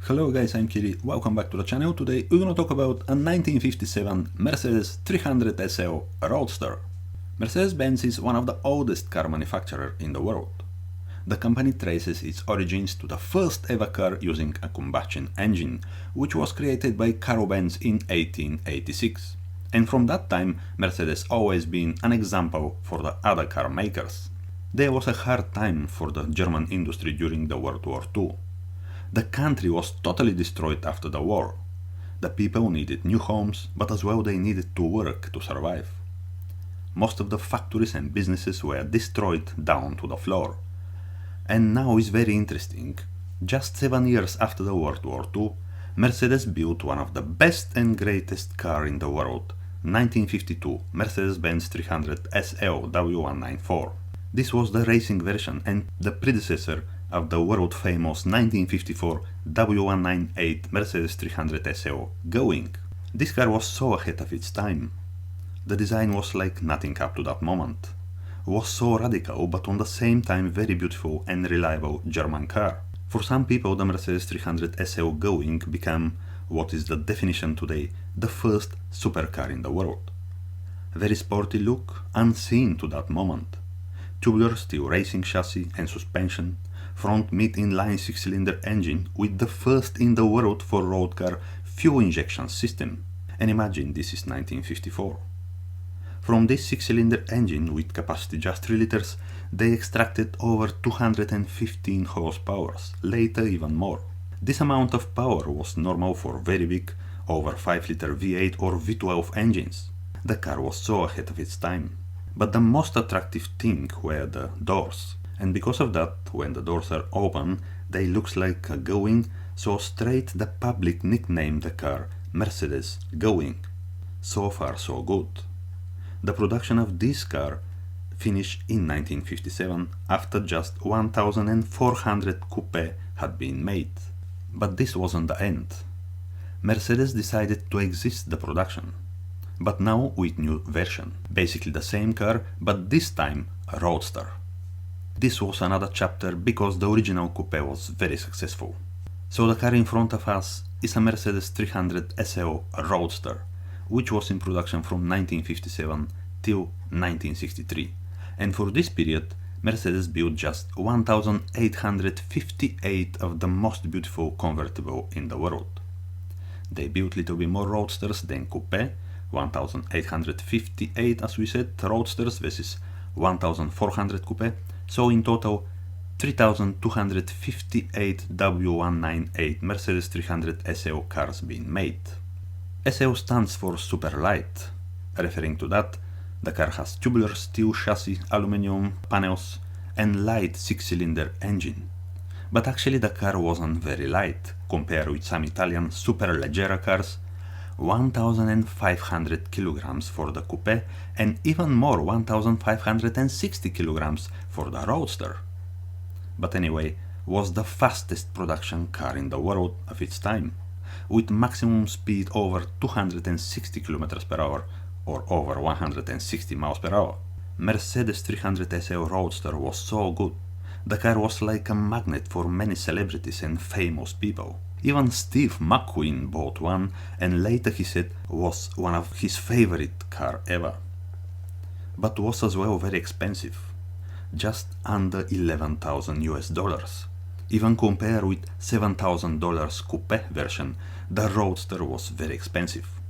Hello guys, I'm Kiri, welcome back to the channel. Today we're gonna talk about a 1957 Mercedes 300 SL Roadster. Mercedes-Benz is one of the oldest car manufacturers in the world. The company traces its origins to the first ever car using a combustion engine, which was created by Benz in 1886. And from that time, Mercedes always been an example for the other car makers. There was a hard time for the German industry during the World War II. The country was totally destroyed after the war. The people needed new homes, but as well they needed to work to survive. Most of the factories and businesses were destroyed down to the floor. And now is very interesting. Just 7 years after the World War II, Mercedes built one of the best and greatest car in the world, 1952 Mercedes-Benz 300 SL W194. This was the racing version and the predecessor of the world-famous 1954 W198 Mercedes 300 SL Gullwing. This car was so ahead of its time. The design was like nothing up to that moment. It was so radical, but on the same time very beautiful and reliable German car. For some people, the Mercedes 300 SL Gullwing became what is the definition today, the first supercar in the world. Very sporty look, unseen to that moment. Tubular steel racing chassis and suspension, front mid-inline 6-cylinder engine with the first in the world for road car fuel injection system. And imagine this is 1954. From this 6-cylinder engine with capacity just 3 liters, they extracted over 215 horsepower, later even more. This amount of power was normal for very big, over 5-liter V8 or V12 engines. The car was so ahead of its time. But the most attractive thing were the doors. And because of that, when the doors are open, they look like a Gullwing, so straight the public nicknamed the car Mercedes Gullwing. So far so good. The production of this car finished in 1957 after just 1,400 coupe had been made. But this wasn't the end. Mercedes decided to exit the production, but now with new version. Basically the same car, but this time a Roadster. This was another chapter because the original coupe was very successful. So the car in front of us is a Mercedes 300 SL Roadster, which was in production from 1957 till 1963. And for this period, Mercedes built just 1,858 of the most beautiful convertible in the world. They built little bit more Roadsters than coupe, 1,858 as we said Roadsters versus 1,400 coupe. So in total, 3,258 W198 Mercedes 300 SL cars being made. SL stands for super light. Referring to that, the car has tubular steel chassis, aluminum panels and light 6-cylinder engine. But actually the car wasn't very light, compared with some Italian superleggera cars, 1,500 kilograms for the coupe and even more, 1,560 kilograms for the Roadster. But anyway, was the fastest production car in the world of its time, with maximum speed over 260 kilometers per hour or over 160 miles per hour. Mercedes 300 SL Roadster was so good. The car was like a magnet for many celebrities and famous people. Even Steve McQueen bought one and later he said was one of his favorite car ever. But was as well very expensive. Just under $11,000 US. Even compared with $7,000 coupe version, the Roadster was very expensive.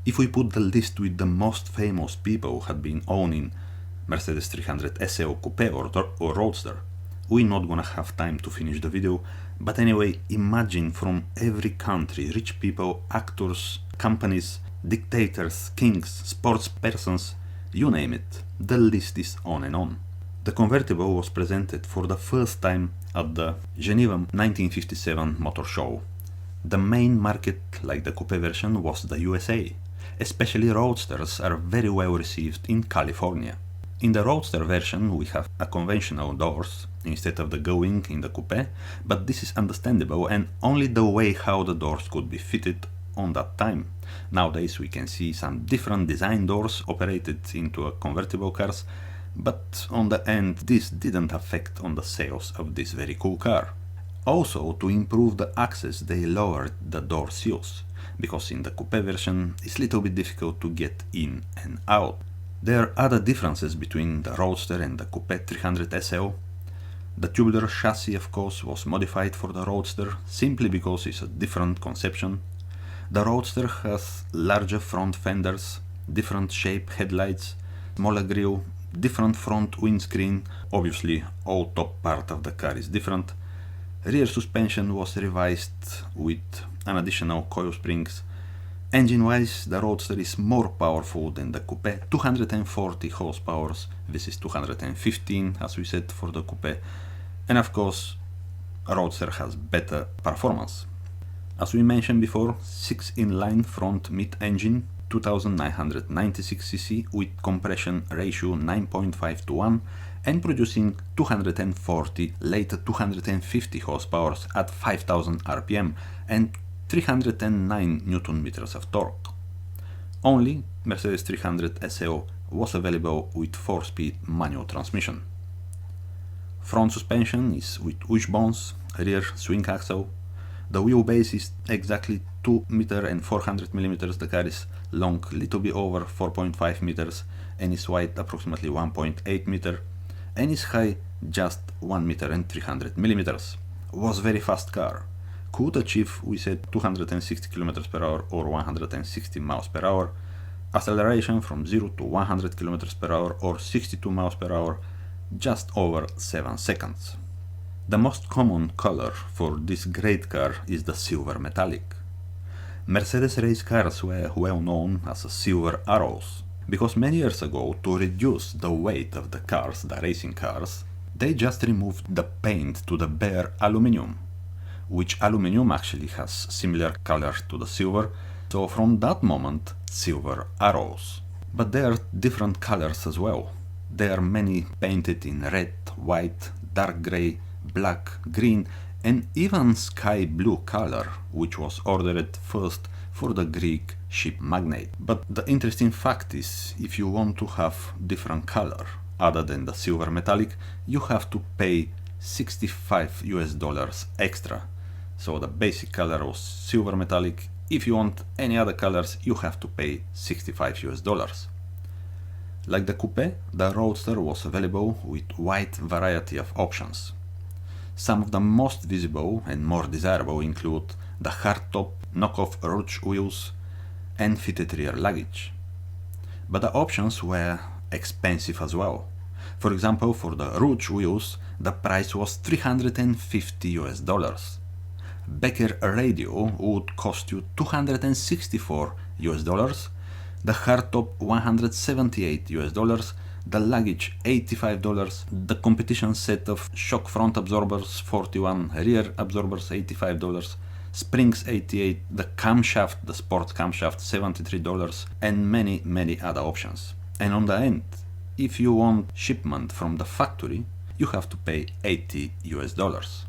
If we put the list with the most famous people who had been owning Mercedes 300 SL coupe or Roadster, we're not gonna have time to finish the video, but anyway, imagine from every country, rich people, actors, companies, dictators, kings, sports persons, you name it, the list is on and on. The convertible was presented for the first time at the Geneva 1957 Motor Show. The main market, like the coupe version, was the USA. Especially Roadsters are very well received in California. In the Roadster version we have a conventional doors instead of the Gullwing in the coupe, but this is understandable and only the way how the doors could be fitted on that time. Nowadays we can see some different design doors operated into a convertible cars, but on the end this didn't affect on the sales of this very cool car. Also, to improve the access, they lowered the door seals, because in the coupe version it's a little bit difficult to get in and out. There are other differences between the Roadster and the Coupe 300 SL. The tubular chassis, of course, was modified for the Roadster simply because it's a different conception. The Roadster has larger front fenders, different shape headlights, smaller grille, different front windscreen, obviously all top part of the car is different. Rear suspension was revised with an additional coil springs. Engine-wise, the Roadster is more powerful than the Coupe, 240 horsepower, this is 215 as we said for the Coupe, and of course Roadster has better performance. As we mentioned before, 6-inline front mid-engine, 2996cc with compression ratio 9.5 to 1 and producing 240, later 250 horsepower at 5000 rpm and 309 Nm of torque. Only Mercedes 300 SL was available with 4-speed manual transmission. Front suspension is with wishbones, rear swing axle. The wheelbase is exactly 2 meter and 400 millimeters. The car is long, little bit over 4.5 meters and is wide approximately 1.8 meter and is high just 1 meter and 300 millimeters. Was very fast car. Could achieve, we said, 260 km per hour or 160 miles per hour. Acceleration from 0 to 100 km per hour or 62 miles per hour, just over 7 seconds. The most common color for this great car is the silver metallic. Mercedes race cars were well known as silver arrows, because many years ago, to reduce the weight of the cars, the racing cars, they just removed the paint to the bare aluminum, which aluminum actually has similar color to the silver, so from that moment, silver arrows. But there are different colors as well. There are many painted in red, white, dark grey, black, green and even sky blue color, which was ordered first for the Greek ship magnate. But the interesting fact is, if you want to have different color other than the silver metallic, you have to pay $65 extra. So the basic color was silver metallic. If you want any other colors, you have to pay $65. Like the Coupe, the Roadster was available with wide variety of options. Some of the most visible and more desirable include the hardtop knockoff Rouge wheels and fitted rear luggage. But the options were expensive as well. For example, for the Rouge wheels, the price was $350. Becker radio would cost you $264, the hardtop $178, the luggage $85, the competition set of shock front absorbers $41, rear absorbers $85, springs $88, the camshaft, the sport camshaft $73 and many other options. And on the end, if you want shipment from the factory, you have to pay $80.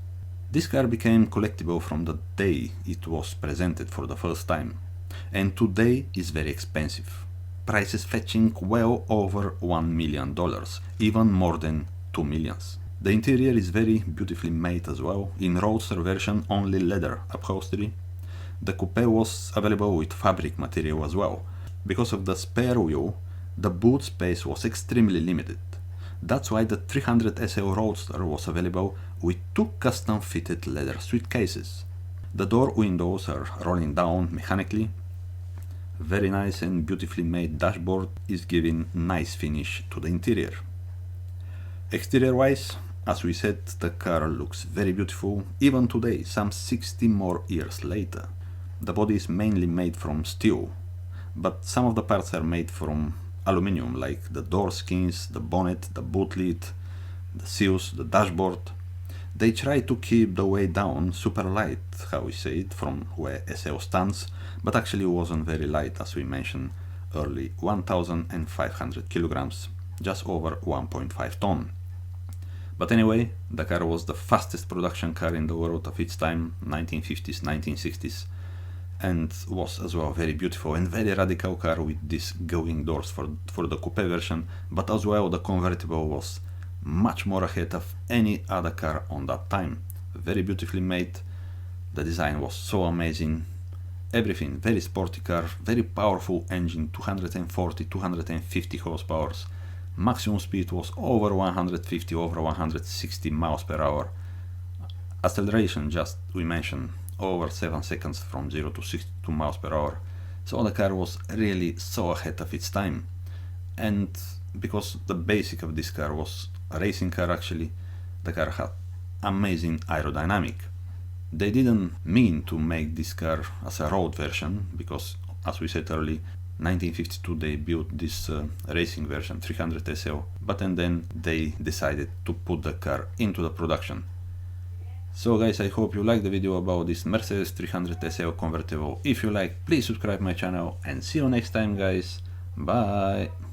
This car became collectible from the day it was presented for the first time, and today is very expensive. Prices fetching well over $1 million, even more than 2 millions. The interior is very beautifully made as well, in Roadster version only leather upholstery. The Coupe was available with fabric material as well. Because of the spare wheel, the boot space was extremely limited. That's why the 300 SL Roadster was available with 2 custom fitted leather suitcases. The door windows are rolling down mechanically. Very nice and beautifully made dashboard is giving nice finish to the interior. Exterior wise, as we said, the car looks very beautiful even today, some 60 more years later. The body is mainly made from steel, but some of the parts are made from aluminum, like the door skins, the bonnet, the boot lid, the seals, the dashboard. They try to keep the weight down, super light, how we say it, from where SL stands, but actually wasn't very light, as we mentioned early, 1,500 kilograms, just over 1.5 ton. But anyway, the car was the fastest production car in the world of its time, 1950s, 1960s, and was as well very beautiful and very radical car with these going doors for the coupe version, but as well the convertible was much more ahead of any other car on that time. very beautifully made. The design was so amazing. Everything, very sporty car, very powerful engine, 240-250 horsepower. Maximum speed was over 150, over 160 miles per hour. Acceleration, just we mentioned, over 7 seconds from 0 to 62 miles per hour. So the car was really so ahead of its time. And because the basic of this car was a racing car actually, the car had amazing aerodynamic. They didn't mean to make this car as a road version, because as we said earlier, 1952 they built this racing version 300 SL, but then they decided to put the car into the production. So guys, I hope you liked the video about this Mercedes 300 SL convertible. If you like, please subscribe my channel and see you next time guys. Bye!